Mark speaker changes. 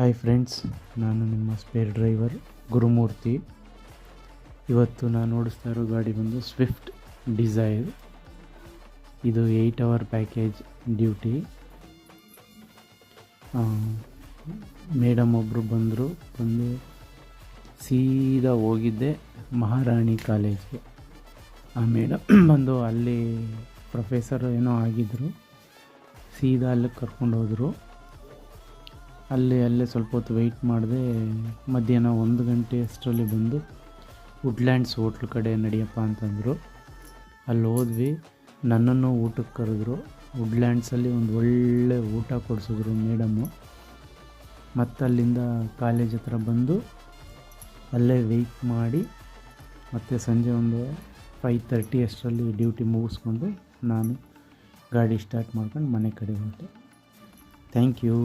Speaker 1: Hi friends, ನಾನು ನಿಮ್ಮ spare driver Gurumurthy. ಇವತ್ತು ನಾನು ಓಡಿಸ್ತಾ ಇರೋ ಗಾಡಿ ಬಂದು ಸ್ವಿಫ್ಟ್ ಡಿಸೈರ್. ಇದು 8 ಅವರ್ ಪ್ಯಾಕೇಜ್ ಡ್ಯೂಟಿ. ಮೇಡಮ್ ಒಬ್ಬರು ಬಂದು ಸೀದಾ ಹೋಗಿದ್ದೆ ಮಹಾರಾಣಿ ಕಾಲೇಜ್ಗೆ. ಆ ಮೇಡಮ್ ಬಂದು ಅಲ್ಲಿ ಪ್ರೊಫೆಸರ್ ಏನೋ ಆಗಿದ್ದರು, ಸೀದಾ ಅಲ್ಲಿಗೆ ಕರ್ಕೊಂಡು ಹೋದರು. ಅಲ್ಲೇ ಸ್ವಲ್ಪ ಹೊತ್ತು ವೆಯ್ಟ್ ಮಾಡಿದೆ. ಮಧ್ಯಾಹ್ನ 1 ಗಂಟೆ ಅಷ್ಟರಲ್ಲಿ ಬಂದು ವುಡ್ಲ್ಯಾಂಡ್ಸ್ ಹೋಟ್ಲ್ ಕಡೆ ನಡಿಯಪ್ಪ ಅಂತಂದರು. ಅಲ್ಲಿ ಹೋದ್ವಿ. ನನ್ನನ್ನು ಊಟಕ್ಕೆ ಕರೆದ್ರು. ವುಡ್ಲ್ಯಾಂಡ್ಸಲ್ಲಿ ಒಂದು ಒಳ್ಳೆ ಊಟ ಕೊಡಿಸಿದ್ರು ಮೇಡಮ್ಮು. ಮತ್ತು ಅಲ್ಲಿಂದ ಕಾಲೇಜ್ ಹತ್ರ ಬಂದು ಅಲ್ಲೇ ವೆಯ್ಟ್ ಮಾಡಿ ಮತ್ತು ಸಂಜೆ ಒಂದು 5:30 ಅಷ್ಟರಲ್ಲಿ ಡ್ಯೂಟಿ ಮುಗಿಸ್ಕೊಂಡು ನಾನು ಗಾಡಿ ಸ್ಟಾರ್ಟ್ ಮಾಡ್ಕೊಂಡು ಮನೆ ಕಡೆ ಹೊರಟೆ. Thank you.